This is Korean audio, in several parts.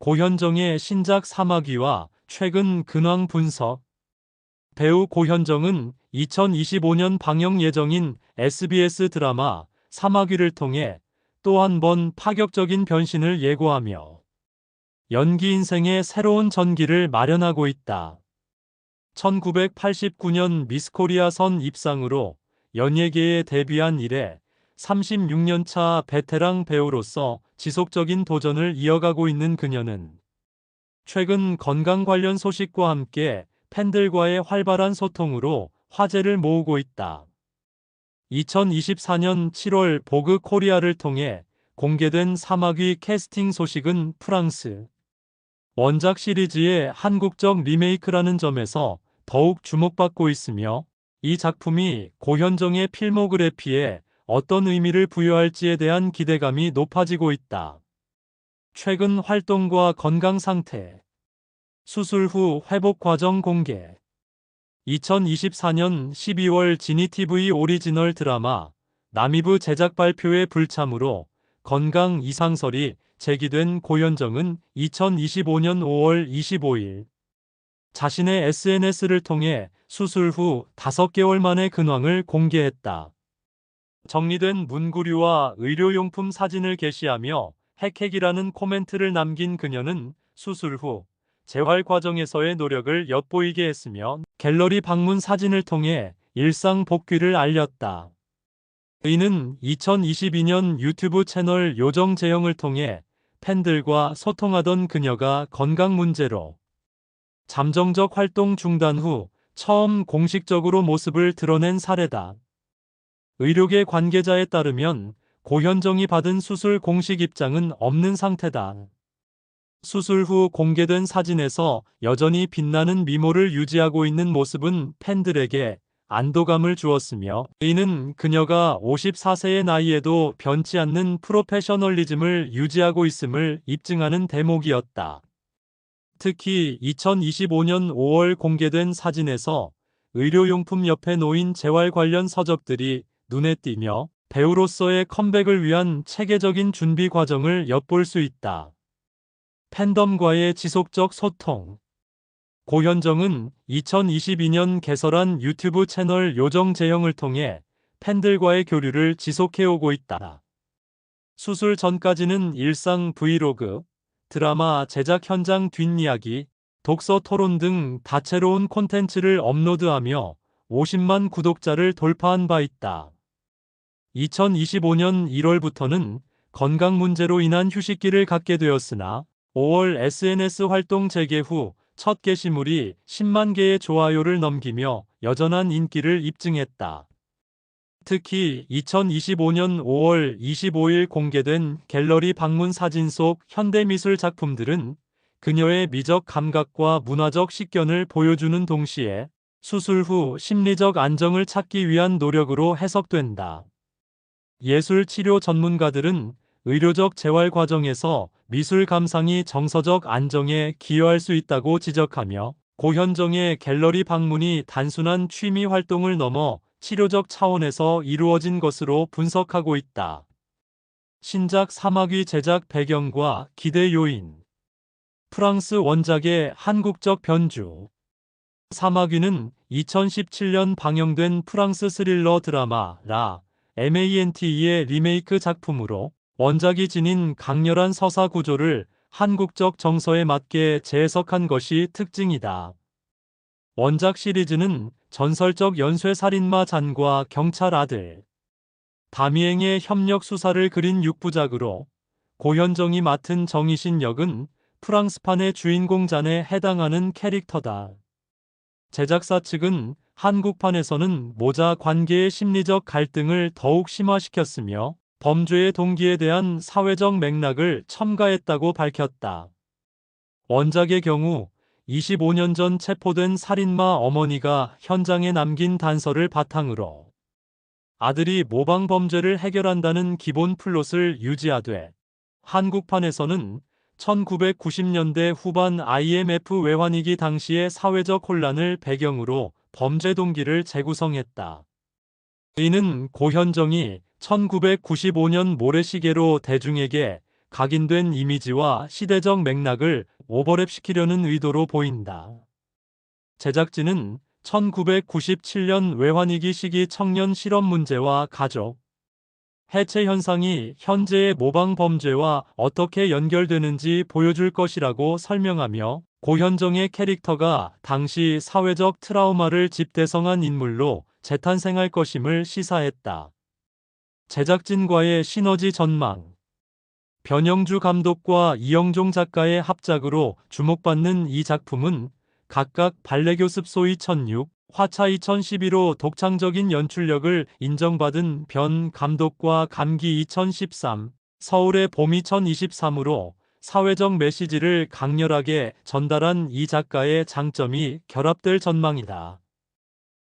고현정의 신작 사마귀와 최근 근황 분석. 배우 고현정은 2025년 방영 예정인 SBS 드라마 사마귀를 통해 또 한 번 파격적인 변신을 예고하며 연기 인생의 새로운 전기를 마련하고 있다. 1989년 미스코리아 선 입상으로 연예계에 데뷔한 이래 36년 차 베테랑 배우로서 지속적인 도전을 이어가고 있는 그녀는 최근 건강 관련 소식과 함께 팬들과의 활발한 소통으로 화제를 모으고 있다. 2024년 7월 보그 코리아를 통해 공개된 사마귀 캐스팅 소식은 프랑스 원작 시리즈의 한국적 리메이크라는 점에서 더욱 주목받고 있으며, 이 작품이 고현정의 필모그래피에 어떤 의미를 부여할지에 대한 기대감이 높아지고 있다. 최근 활동과 건강 상태, 수술 후 회복 과정 공개. 2024년 12월 지니TV 오리지널 드라마 남이브 제작 발표의 불참으로 건강 이상설이 제기된 고현정은 2025년 5월 25일 자신의 SNS를 통해 수술 후 5개월 만에 근황을 공개했다. 정리된 문구류와 의료용품 사진을 게시하며 핵핵이라는 코멘트를 남긴 그녀는 수술 후 재활 과정에서의 노력을 엿보이게 했으며 갤러리 방문 사진을 통해 일상 복귀를 알렸다. 이는 2022년 유튜브 채널 요정재영을 통해 팬들과 소통하던 그녀가 건강 문제로 잠정적 활동 중단 후 처음 공식적으로 모습을 드러낸 사례다. 의료계 관계자에 따르면 고현정이 받은 수술 공식 입장은 없는 상태다. 수술 후 공개된 사진에서 여전히 빛나는 미모를 유지하고 있는 모습은 팬들에게 안도감을 주었으며, 이는 그녀가 54세의 나이에도 변치 않는 프로페셔널리즘을 유지하고 있음을 입증하는 대목이었다. 특히 2025년 5월 공개된 사진에서 의료용품 옆에 놓인 재활 관련 서적들이 눈에 띄며 배우로서의 컴백을 위한 체계적인 준비 과정을 엿볼 수 있다. 팬덤과의 지속적 소통. 고현정은 2022년 개설한 유튜브 채널 요정재영을 통해 팬들과의 교류를 지속해오고 있다. 수술 전까지는 일상 브이로그, 드라마 제작 현장 뒷이야기, 독서 토론 등 다채로운 콘텐츠를 업로드하며 50만 구독자를 돌파한 바 있다. 2025년 1월부터는 건강 문제로 인한 휴식기를 갖게 되었으나 5월 SNS 활동 재개 후 첫 게시물이 10만 개의 좋아요를 넘기며 여전한 인기를 입증했다. 특히 2025년 5월 25일 공개된 갤러리 방문 사진 속 현대미술 작품들은 그녀의 미적 감각과 문화적 식견을 보여주는 동시에 수술 후 심리적 안정을 찾기 위한 노력으로 해석된다. 예술 치료 전문가들은 의료적 재활 과정에서 미술 감상이 정서적 안정에 기여할 수 있다고 지적하며, 고현정의 갤러리 방문이 단순한 취미 활동을 넘어 치료적 차원에서 이루어진 것으로 분석하고 있다. 신작 사마귀 제작 배경과 기대 요인. 프랑스 원작의 한국적 변주. 사마귀는 2017년 방영된 프랑스 스릴러 드라마 라 MANTE의 리메이크 작품으로 원작이 지닌 강렬한 서사 구조를 한국적 정서에 맞게 재해석한 것이 특징이다. 원작 시리즈는 전설적 연쇄살인마 잔과 경찰 아들 다미앵의 협력 수사를 그린 6부작으로 고현정이 맡은 정희신 역은 프랑스판의 주인공 잔에 해당하는 캐릭터다. 제작사 측은 한국판에서는 모자 관계의 심리적 갈등을 더욱 심화시켰으며 범죄의 동기에 대한 사회적 맥락을 첨가했다고 밝혔다. 원작의 경우 25년 전 체포된 살인마 어머니가 현장에 남긴 단서를 바탕으로 아들이 모방 범죄를 해결한다는 기본 플롯을 유지하되, 한국판에서는 1990년대 후반 IMF 외환위기 당시의 사회적 혼란을 배경으로 범죄 동기를 재구성했다. 이는 고현정이 1995년 모래시계로 대중에게 각인된 이미지와 시대적 맥락을 오버랩시키려는 의도로 보인다. 제작진은 1997년 외환위기 시기 청년 실업 문제와 가족 해체 현상이 현재의 모방 범죄와 어떻게 연결되는지 보여줄 것이라고 설명하며, 고현정의 캐릭터가 당시 사회적 트라우마를 집대성한 인물로 재탄생할 것임을 시사했다. 제작진과의 시너지 전망. 변영주 감독과 이영종 작가의 합작으로 주목받는 이 작품은 각각 발레교습소이 1006, 화차 2011로 독창적인 연출력을 인정받은 변 감독과 감기 2013, 서울의 봄 2023으로 사회적 메시지를 강렬하게 전달한 이 작가의 장점이 결합될 전망이다.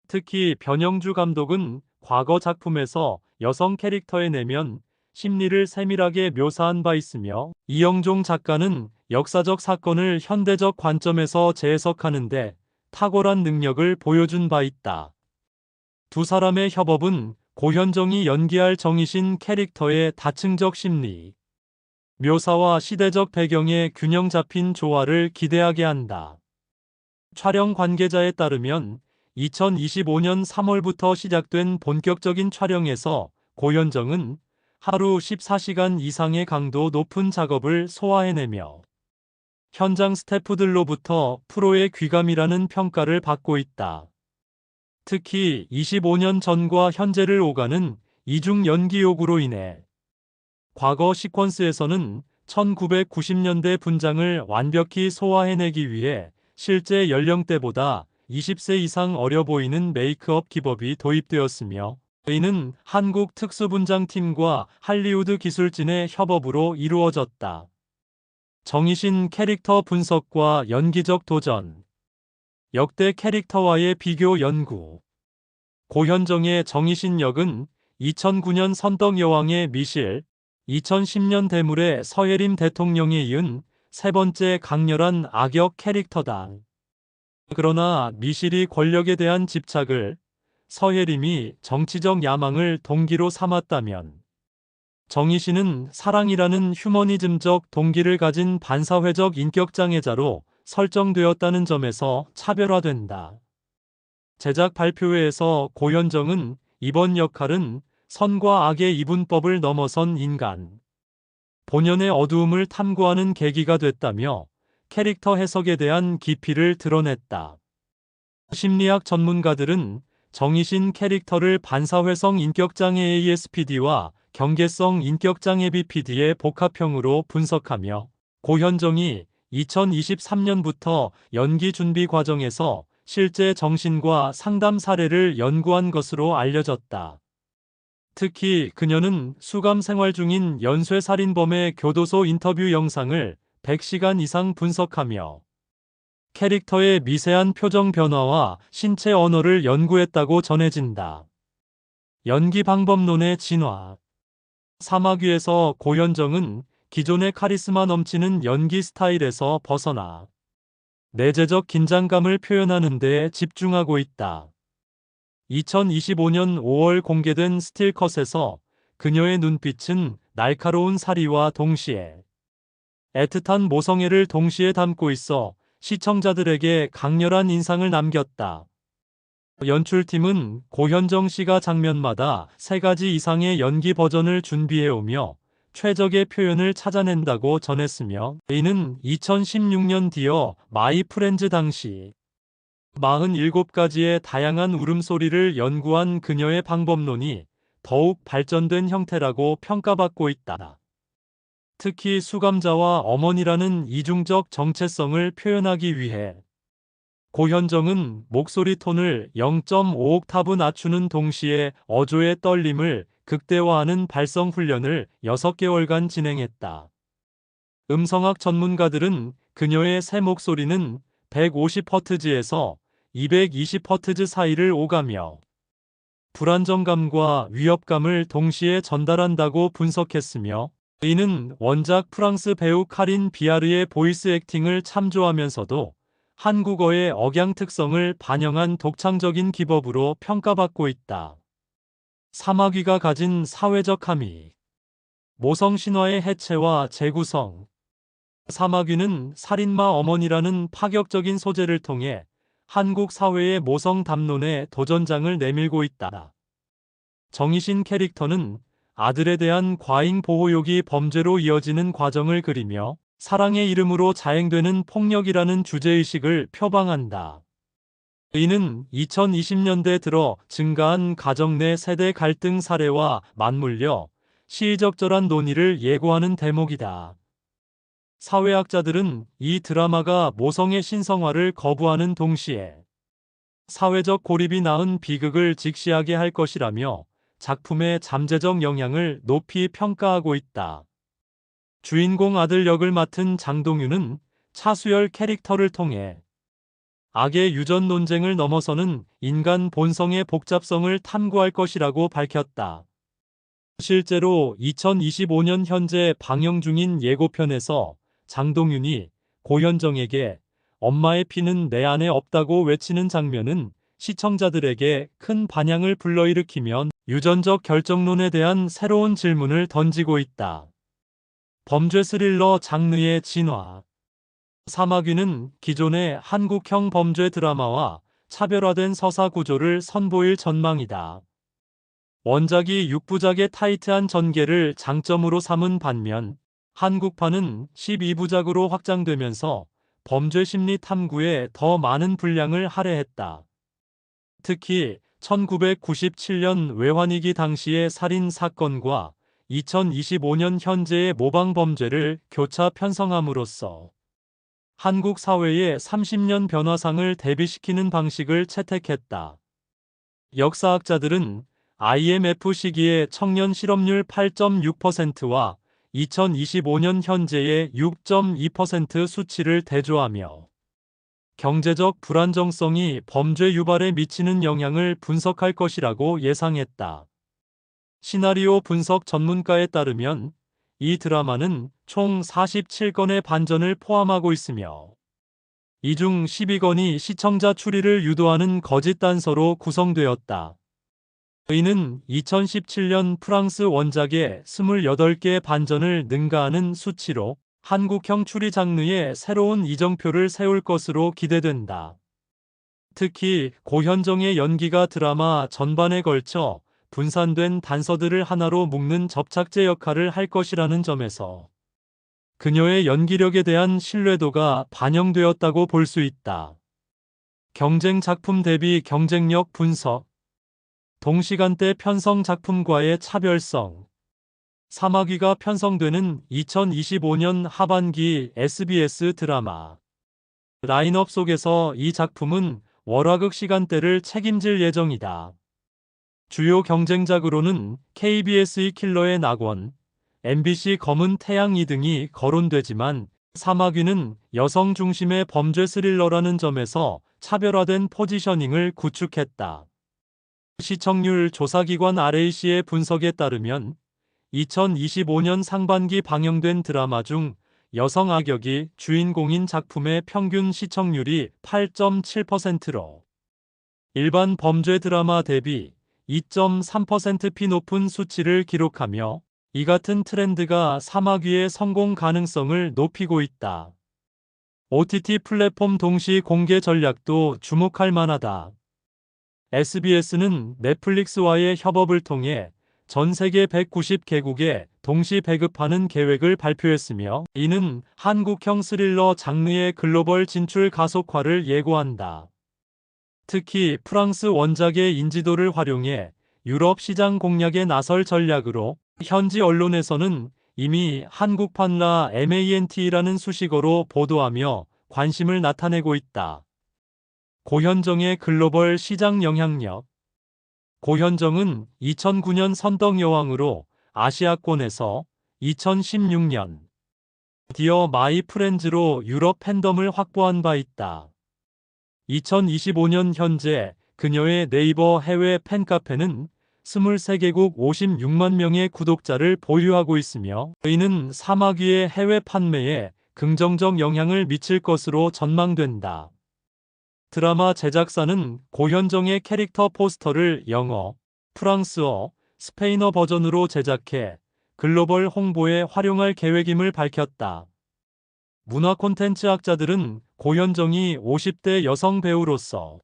특히 변영주 감독은 과거 작품에서 여성 캐릭터의 내면, 심리를 세밀하게 묘사한 바 있으며, 이영종 작가는 역사적 사건을 현대적 관점에서 재해석하는데 탁월한 능력을 보여준 바 있다. 두 사람의 협업은 고현정이 연기할 정희신 캐릭터의 다층적 심리 묘사와 시대적 배경의 균형 잡힌 조화를 기대하게 한다. 촬영 관계자에 따르면 2025년 3월부터 시작된 본격적인 촬영에서 고현정은 하루 14시간 이상의 강도 높은 작업을 소화해내며 현장 스태프들로부터 프로의 귀감이라는 평가를 받고 있다. 특히 25년 전과 현재를 오가는 이중 연기 요구로 인해 과거 시퀀스에서는 1990년대 분장을 완벽히 소화해내기 위해 실제 연령대보다 20세 이상 어려 보이는 메이크업 기법이 도입되었으며, 이는 한국 특수분장팀과 할리우드 기술진의 협업으로 이루어졌다. 정희신 캐릭터 분석과 연기적 도전. 역대 캐릭터와의 비교 연구. 고현정의 정희신 역은 2009년 선덕여왕의 미실, 2010년 대물의 서예림 대통령에 이은 세 번째 강렬한 악역 캐릭터다. 그러나 미실이 권력에 대한 집착을, 서예림이 정치적 야망을 동기로 삼았다면, 정희신은 사랑이라는 휴머니즘적 동기를 가진 반사회적 인격장애자로 설정되었다는 점에서 차별화된다. 제작 발표회에서 고현정은 이번 역할은 선과 악의 이분법을 넘어선 인간, 본연의 어두움을 탐구하는 계기가 됐다며 캐릭터 해석에 대한 깊이를 드러냈다. 심리학 전문가들은 정희신 캐릭터를 반사회성 인격장애 ASPD와 경계성 인격장애 BPD의 복합형으로 분석하며, 고현정이 2023년부터 연기 준비 과정에서 실제 정신과 상담 사례를 연구한 것으로 알려졌다. 특히 그녀는 수감 생활 중인 연쇄살인범의 교도소 인터뷰 영상을 100시간 이상 분석하며 캐릭터의 미세한 표정 변화와 신체 언어를 연구했다고 전해진다. 연기 방법론의 진화. 사마귀에서 고현정은 기존의 카리스마 넘치는 연기 스타일에서 벗어나 내재적 긴장감을 표현하는 데 집중하고 있다. 2025년 5월 공개된 스틸컷에서 그녀의 눈빛은 날카로운 사리와 동시에 애틋한 모성애를 동시에 담고 있어 시청자들에게 강렬한 인상을 남겼다. 연출팀은 고현정 씨가 장면마다 3가지 이상의 연기 버전을 준비해오며 최적의 표현을 찾아낸다고 전했으며, 이는 2016년 디어 마이 프렌즈 당시 47가지의 다양한 울음소리를 연구한 그녀의 방법론이 더욱 발전된 형태라고 평가받고 있다. 특히 수감자와 어머니라는 이중적 정체성을 표현하기 위해 고현정은 목소리 톤을 0.5옥타브 낮추는 동시에 어조의 떨림을 극대화하는 발성 훈련을 6개월간 진행했다. 음성학 전문가들은 그녀의 새 목소리는 150Hz에서 220Hz 사이를 오가며 불안정감과 위협감을 동시에 전달한다고 분석했으며, 이는 원작 프랑스 배우 카린 비아르의 보이스 액팅을 참조하면서도 한국어의 억양 특성을 반영한 독창적인 기법으로 평가받고 있다. 사마귀가 가진 사회적 함의. 모성 신화의 해체와 재구성. 사마귀는 살인마 어머니라는 파격적인 소재를 통해 한국 사회의 모성 담론에 도전장을 내밀고 있다. 정희신 캐릭터는 아들에 대한 과잉 보호욕이 범죄로 이어지는 과정을 그리며 사랑의 이름으로 자행되는 폭력이라는 주제의식을 표방한다. 이는 2020년대 들어 증가한 가정 내 세대 갈등 사례와 맞물려 시의적절한 논의를 예고하는 대목이다. 사회학자들은 이 드라마가 모성의 신성화를 거부하는 동시에 사회적 고립이 낳은 비극을 직시하게 할 것이라며 작품의 잠재적 영향을 높이 평가하고 있다. 주인공 아들 역을 맡은 장동윤은 차수열 캐릭터를 통해 악의 유전 논쟁을 넘어서는 인간 본성의 복잡성을 탐구할 것이라고 밝혔다. 실제로 2025년 현재 방영 중인 예고편에서 장동윤이 고현정에게 엄마의 피는 내 안에 없다고 외치는 장면은 시청자들에게 큰 반향을 불러일으키며 유전적 결정론에 대한 새로운 질문을 던지고 있다. 범죄 스릴러 장르의 진화. 사마귀는 기존의 한국형 범죄 드라마와 차별화된 서사 구조를 선보일 전망이다. 원작이 6부작의 타이트한 전개를 장점으로 삼은 반면 한국판은 12부작으로 확장되면서 범죄 심리 탐구에 더 많은 분량을 할애했다. 특히 1997년 외환위기 당시의 살인 사건과 2025년 현재의 모방 범죄를 교차 편성함으로써 한국 사회의 30년 변화상을 대비시키는 방식을 채택했다. 역사학자들은 IMF 시기의 청년 실업률 8.6%와 2025년 현재의 6.2% 수치를 대조하며 경제적 불안정성이 범죄 유발에 미치는 영향을 분석할 것이라고 예상했다. 시나리오 분석 전문가에 따르면 이 드라마는 총 47건의 반전을 포함하고 있으며 이 중 12건이 시청자 추리를 유도하는 거짓 단서로 구성되었다. 이는 2017년 프랑스 원작의 28개의 반전을 능가하는 수치로 한국형 추리 장르에 새로운 이정표를 세울 것으로 기대된다. 특히 고현정의 연기가 드라마 전반에 걸쳐 분산된 단서들을 하나로 묶는 접착제 역할을 할 것이라는 점에서 그녀의 연기력에 대한 신뢰도가 반영되었다고 볼 수 있다. 경쟁 작품 대비 경쟁력 분석. 동시간대 편성 작품과의 차별성. 사마귀가 편성되는 2025년 하반기 SBS 드라마 라인업 속에서 이 작품은 월화극 시간대를 책임질 예정이다. 주요 경쟁작으로는 KBS의 킬러의 낙원, MBC 검은 태양이 등이 거론되지만 사마귀는 여성 중심의 범죄 스릴러라는 점에서 차별화된 포지셔닝을 구축했다. 시청률 조사기관 RAC의 분석에 따르면 2025년 상반기 방영된 드라마 중 여성 악역이 주인공인 작품의 평균 시청률이 8.7%로 일반 범죄 드라마 대비 2.3%피 높은 수치를 기록하며 이 같은 트렌드가 사마귀의 성공 가능성을 높이고 있다. OTT 플랫폼 동시 공개 전략도 주목할 만하다. SBS는 넷플릭스와의 협업을 통해 전 세계 190개국에 동시 배급하는 계획을 발표했으며 이는 한국형 스릴러 장르의 글로벌 진출 가속화를 예고한다. 특히 프랑스 원작의 인지도를 활용해 유럽 시장 공략에 나설 전략으로 현지 언론에서는 이미 한국판 라 MANT라는 수식어로 보도하며 관심을 나타내고 있다. 고현정의 글로벌 시장 영향력. 고현정은 2009년 선덕여왕으로 아시아권에서 2016년 디어 마이 프렌즈로 유럽 팬덤을 확보한 바 있다. 2025년 현재 그녀의 네이버 해외 팬카페는 23개국 56만 명의 구독자를 보유하고 있으며 이는 사마귀의 해외 판매에 긍정적 영향을 미칠 것으로 전망된다. 드라마 제작사는 고현정의 캐릭터 포스터를 영어, 프랑스어, 스페인어 버전으로 제작해 글로벌 홍보에 활용할 계획임을 밝혔다. 문화 콘텐츠 학자들은 고현정이 50대 여성 배우로서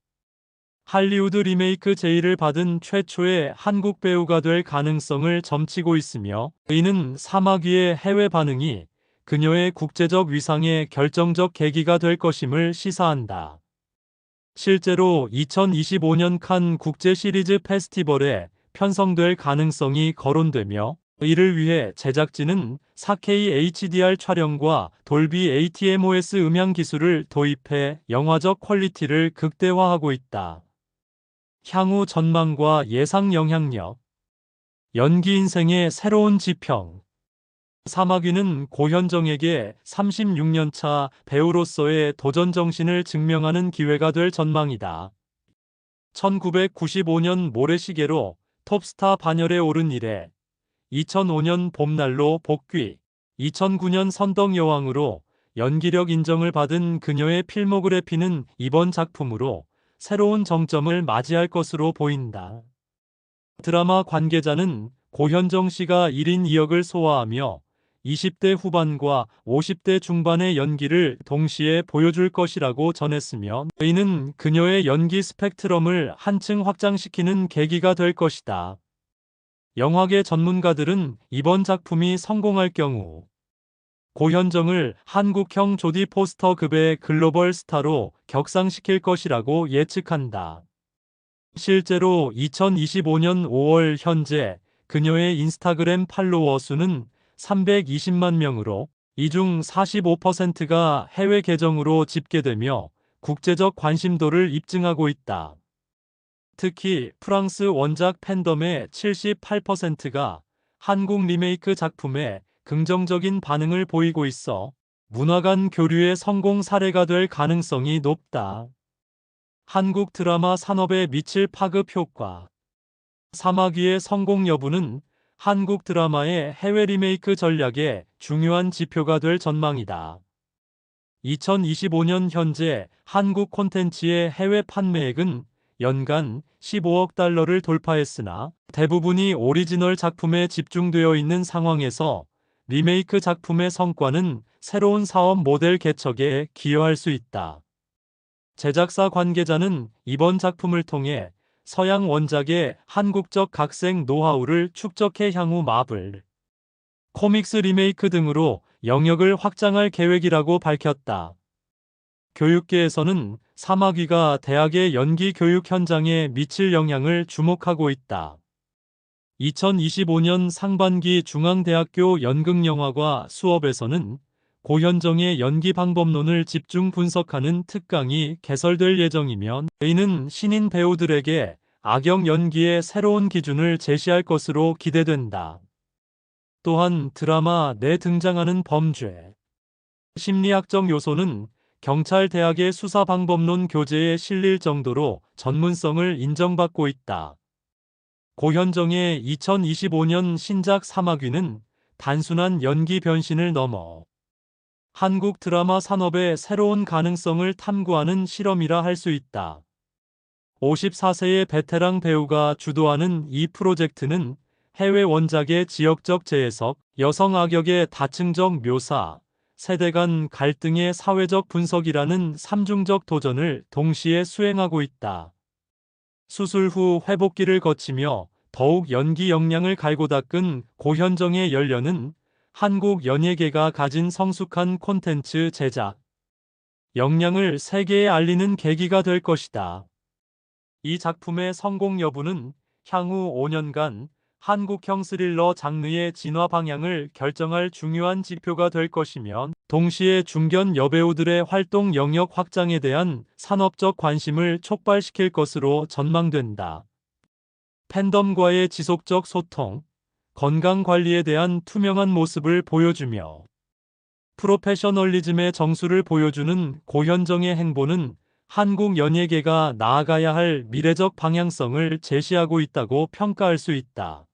할리우드 리메이크 제의를 받은 최초의 한국 배우가 될 가능성을 점치고 있으며, 이는 사마귀의 해외 반응이 그녀의 국제적 위상의 결정적 계기가 될 것임을 시사한다. 실제로 2025년 칸 국제 시리즈 페스티벌에 편성될 가능성이 거론되며, 이를 위해 제작진은 4K HDR 촬영과 돌비 ATmOS 음향 기술을 도입해 영화적 퀄리티를 극대화하고 있다. 향후 전망과 예상 영향력. 연기 인생의 새로운 지평. 사마귀는 고현정에게 36년차 배우로서의 도전 정신을 증명하는 기회가 될 전망이다. 1995년 모래시계로 톱스타 반열에 오른 이래 2005년 봄날로 복귀, 2009년 선덕여왕으로 연기력 인정을 받은 그녀의 필모그래피는 이번 작품으로 새로운 정점을 맞이할 것으로 보인다. 드라마 관계자는 고현정 씨가 1인 2역을 소화하며 20대 후반과 50대 중반의 연기를 동시에 보여줄 것이라고 전했으며, 이는 그녀의 연기 스펙트럼을 한층 확장시키는 계기가 될 것이다. 영화계 전문가들은 이번 작품이 성공할 경우 고현정을 한국형 조디 포스터급의 글로벌 스타로 격상시킬 것이라고 예측한다. 실제로 2025년 5월 현재 그녀의 인스타그램 팔로워 수는 320만 명으로, 이 중 45%가 해외 계정으로 집계되며 국제적 관심도를 입증하고 있다. 특히 프랑스 원작 팬덤의 78%가 한국 리메이크 작품에 긍정적인 반응을 보이고 있어 문화 간 교류의 성공 사례가 될 가능성이 높다. 한국 드라마 산업에 미칠 파급 효과. 사마귀의 성공 여부는 한국 드라마의 해외 리메이크 전략의 중요한 지표가 될 전망이다. 2025년 현재 한국 콘텐츠의 해외 판매액은 연간 15억 달러를 돌파했으나, 대부분이 오리지널 작품에 집중되어 있는 상황에서 리메이크 작품의 성과는 새로운 사업 모델 개척에 기여할 수 있다. 제작사 관계자는 이번 작품을 통해 서양 원작의 한국적 각색 노하우를 축적해 향후 마블 코믹스 리메이크 등으로 영역을 확장할 계획이라고 밝혔다. 교육계에서는 사마귀가 대학의 연기 교육 현장에 미칠 영향을 주목하고 있다. 2025년 상반기 중앙대학교 연극영화과 수업에서는 고현정의 연기 방법론을 집중 분석하는 특강이 개설될 예정이며, 이는 신인 배우들에게 악역 연기의 새로운 기준을 제시할 것으로 기대된다. 또한 드라마 내 등장하는 범죄. 심리학적 요소는 경찰 대학의 수사 방법론 교재에 실릴 정도로 전문성을 인정받고 있다. 고현정의 2025년 신작 사마귀는 단순한 연기 변신을 넘어 한국 드라마 산업의 새로운 가능성을 탐구하는 실험이라 할 수 있다. 54세의 베테랑 배우가 주도하는 이 프로젝트는 해외 원작의 지역적 재해석, 여성 악역의 다층적 묘사, 세대 간 갈등의 사회적 분석이라는 삼중적 도전을 동시에 수행하고 있다. 수술 후 회복기를 거치며 더욱 연기 역량을 갈고 닦은 고현정의 열연은 한국 연예계가 가진 성숙한 콘텐츠 제작 역량을 세계에 알리는 계기가 될 것이다. 이 작품의 성공 여부는 향후 5년간 한국형 스릴러 장르의 진화 방향을 결정할 중요한 지표가 될 것이며, 동시에 중견 여배우들의 활동 영역 확장에 대한 산업적 관심을 촉발시킬 것으로 전망된다. 팬덤과의 지속적 소통, 건강 관리에 대한 투명한 모습을 보여주며 프로페셔널리즘의 정수를 보여주는 고현정의 행보는 한국 연예계가 나아가야 할 미래적 방향성을 제시하고 있다고 평가할 수 있다.